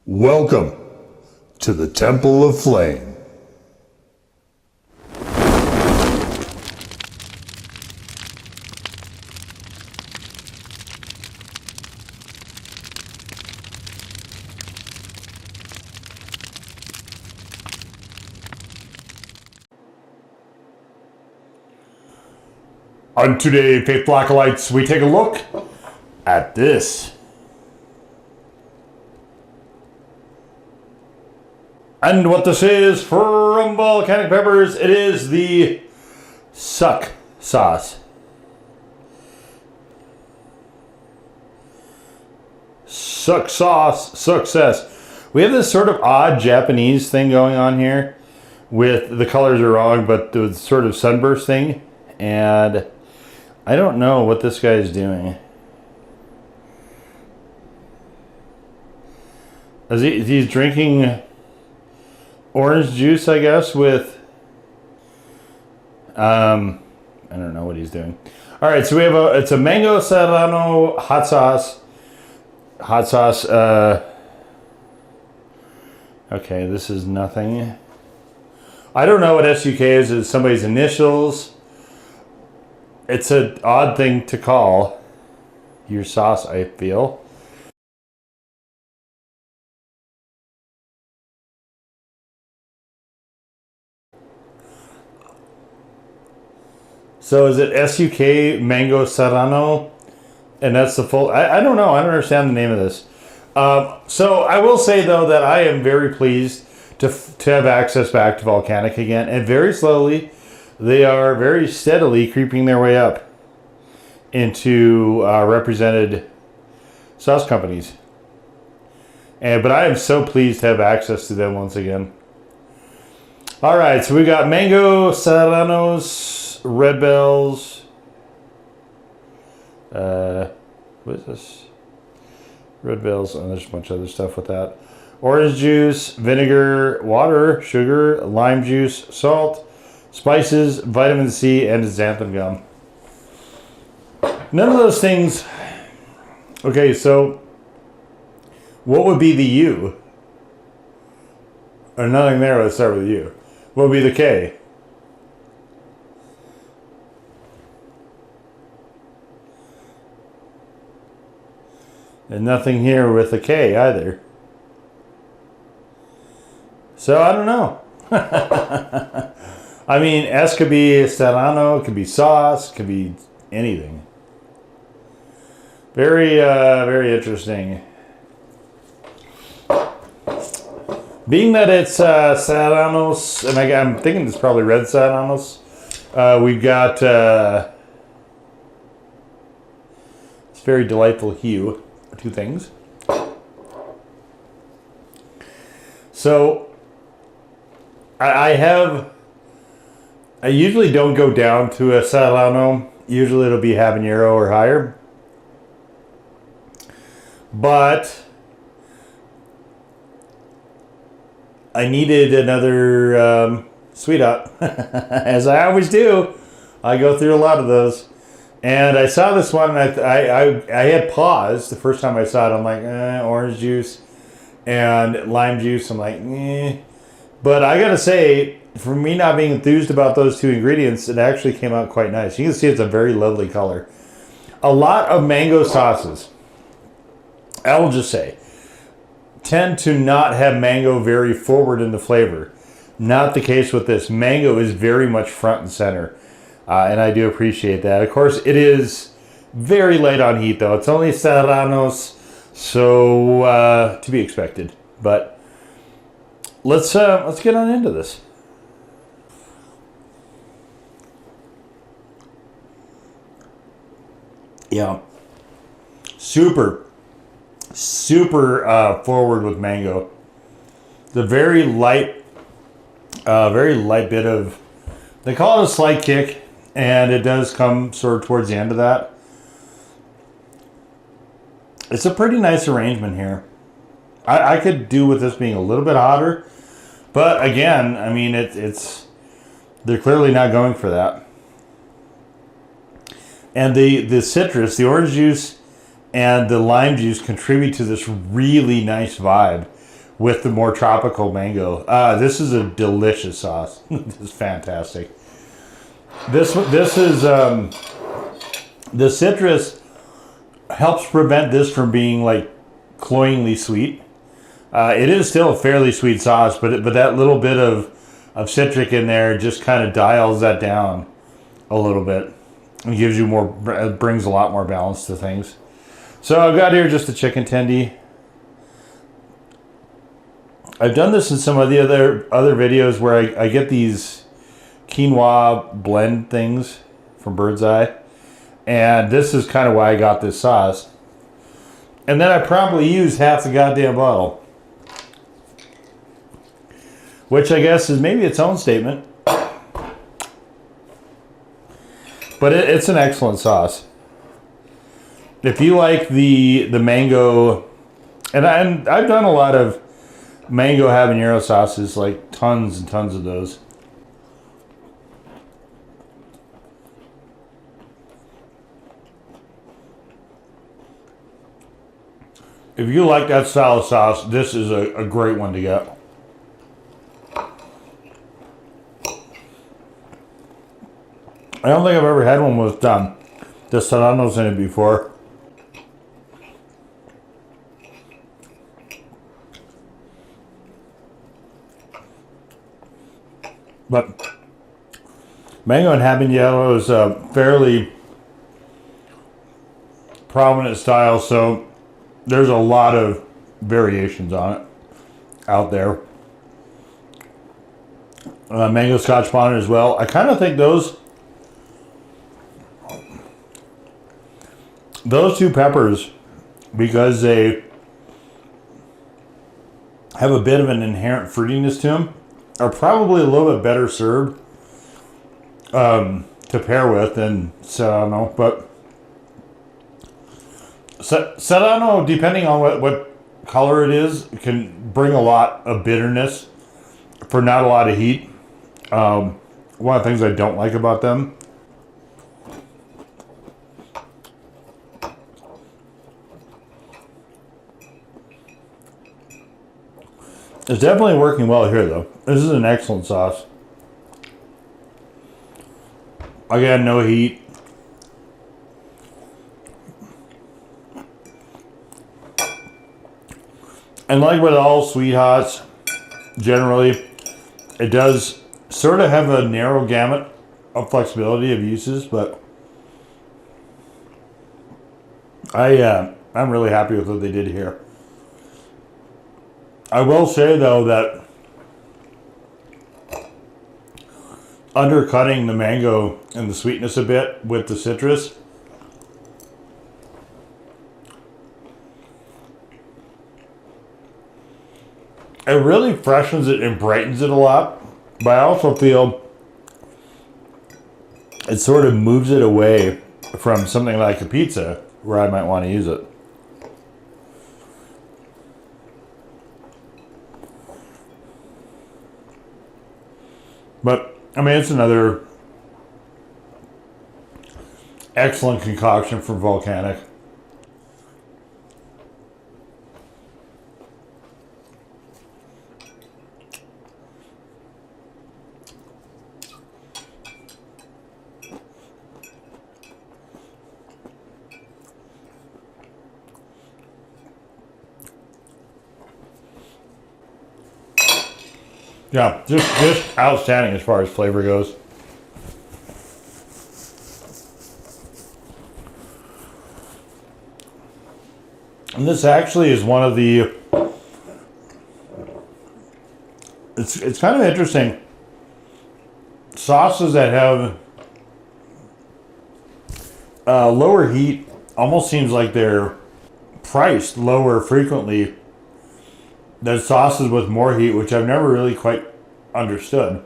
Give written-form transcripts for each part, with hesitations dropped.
Welcome to the Temple of Flame. On today, Faith Blacklights, we take a look at this. And what this is from Volcanic Peppers, it is the SUK sauce. SUK sauce, success. We have this sort of odd Japanese thing going on here with the colors are wrong, but the sort of sunburst thing. And I don't know what this guy is doing. He's drinking orange juice, I guess, with I don't know what he's doing. All right, so we have it's a mango serrano hot sauce. Okay, this is nothing. I don't know what SUK is. It's somebody's initials. It's an odd thing to call your sauce, I feel. So is it SUK Mango Serrano? And that's the full... I don't know. I don't understand the name of this. So I will say, though, that I am very pleased to have access back to Volcanic again. And very slowly, they are very steadily creeping their way up into represented sauce companies. But I am so pleased to have access to them once again. All right, so we got Mango Serranos... Red Bells. What is this? Red Bells. And there's a bunch of other stuff with that. Orange juice, vinegar, water, sugar, lime juice, salt, spices, vitamin C, and xanthan gum. None of those things. Okay, so what would be the U? Or nothing there. Let's start with U. What would be the K? And nothing here with a K either. So I don't know. I mean, S could be serrano, it could be sauce, it could be anything. Very, very interesting. Being that it's serranos, and I'm thinking it's probably red serranos. We've got this very delightful hue. Two things. So I usually don't go down to a Serrano. Usually it'll be habanero or higher. But I needed another sweet hop. As I always do. I go through a lot of those. And I saw this one, and I had paused the first time I saw it. I'm like, orange juice and lime juice. I'm like, eh. But I got to say, for me not being enthused about those two ingredients, it actually came out quite nice. You can see it's a very lovely color. A lot of mango sauces, I will just say, tend to not have mango very forward in the flavor. Not the case with this. Mango is very much front and center. And I do appreciate that. Of course, it is very light on heat, though. It's only serranos, so to be expected. But let's get on into this. Yeah, super forward with mango. It's a very light bit of. They call it a slight kick. And it does come sort of towards the end of that. It's a pretty nice arrangement here. I could do with this being a little bit hotter. But again, I mean, they're clearly not going for that. And the citrus, the orange juice, and the lime juice contribute to this really nice vibe. with the more tropical mango. This is a delicious sauce. This is fantastic. This is the citrus helps prevent this from being like cloyingly sweet. It is still a fairly sweet sauce, but that little bit of citric in there just kind of dials that down a little bit and gives you more, brings a lot more balance to things. So I've got here just a chicken tendie. I've done this in some of the other videos where I get these quinoa blend things from Bird's Eye, and this is kind of why I got this sauce. And then I probably used half the goddamn bottle, which I guess is maybe its own statement. But it's an excellent sauce. If you like the mango, and I've done a lot of mango habanero sauces, like tons and tons of those. If you like that style of sauce, this is a great one to get. I don't think I've ever had one with the serranos in it before. But mango and habanero is a fairly prominent style, so there's a lot of variations on it out there. Mango Scotch bonnet as well. I kind of think those two peppers, because they have a bit of an inherent fruitiness to them, are probably a little bit better served to pair with than serrano. But serrano, depending on what color it is, can bring a lot of bitterness for not a lot of heat. One of the things I don't like about them. It's definitely working well here, though. This is an excellent sauce. Again, no heat. And like with all sweet hots, generally, it does sort of have a narrow gamut of flexibility of uses, but I'm really happy with what they did here. I will say, though, that undercutting the mango and the sweetness a bit with the citrus, it really freshens it and brightens it a lot. But I also feel it sort of moves it away from something like a pizza where I might want to use it. But, I mean, it's another excellent concoction from Volcanic. Yeah, just outstanding as far as flavor goes. And this actually is one of the... It's kind of interesting. Sauces that have lower heat almost seems like they're priced lower frequently than sauces with more heat, which I've never really quite understood.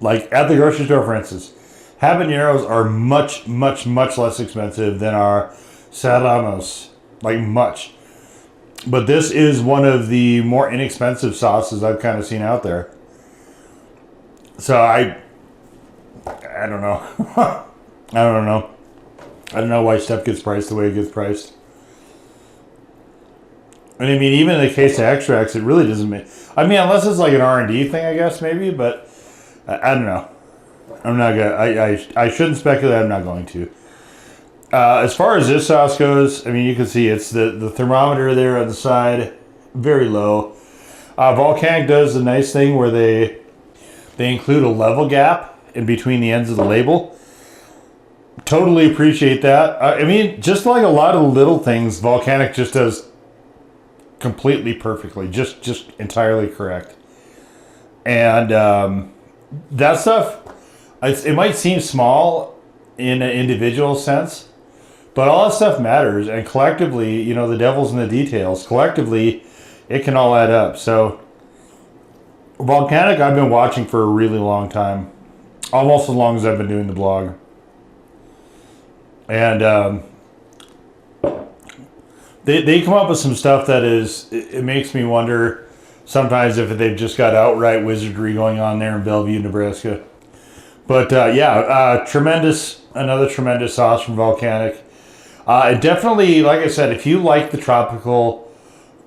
Like at the grocery store, for instance, habaneros are much, much, much less expensive than our serranos. Like much. But this is one of the more inexpensive sauces I've kind of seen out there. So I don't know. I don't know. I don't know why stuff gets priced the way it gets priced. And I mean, even in the case of extracts, it really doesn't make... I mean, unless it's like an R&D thing, I guess, maybe, but I don't know. I'm not going to... I shouldn't speculate. I'm not going to. As far as this sauce goes, I mean, you can see it's the thermometer there on the side, very low. Volcanic does the nice thing where they include a level gap in between the ends of the label. Totally appreciate that. I mean, just like a lot of little things, Volcanic just does completely perfectly, just entirely correct. And that stuff, it might seem small in an individual sense, but all that stuff matters, and collectively, you know, the devil's in the details. Collectively, it can all add up. So Volcanic I've been watching for a really long time, almost as long as I've been doing the blog. And they come up with some stuff that it makes me wonder sometimes if they've just got outright wizardry going on there in Bellevue, Nebraska. But another tremendous sauce from Volcanic. Definitely, like I said, if you like the tropical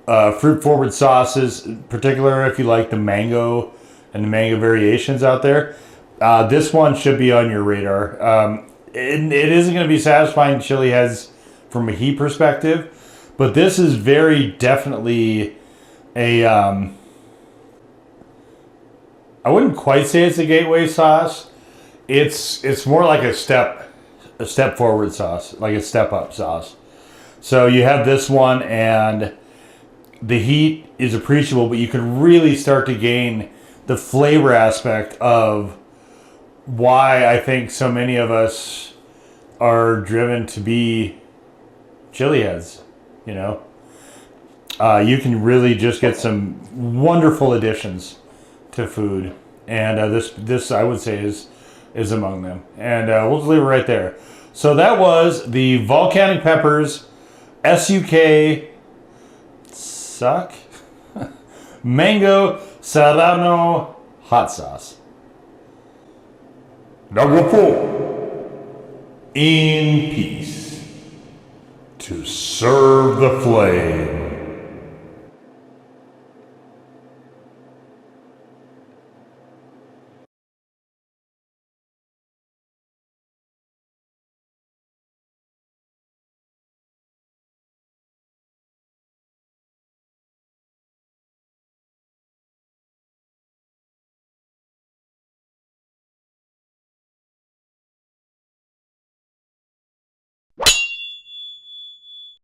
fruit-forward sauces, in particular if you like the mango and the mango variations out there, this one should be on your radar. It isn't going to be satisfying chili has from a heat perspective, but this is very definitely a... I wouldn't quite say it's a gateway sauce. It's more like a step forward sauce, like a step up sauce. So you have this one, and the heat is appreciable, but you can really start to gain the flavor aspect of why I think so many of us are driven to be chili heads. You know, you can really just get some wonderful additions to food, and this I would say is among them. And we'll just leave it right there. So that was the Volcanic Peppers SUK Mango Serrano Hot Sauce. Number 4. In peace, to serve the flame.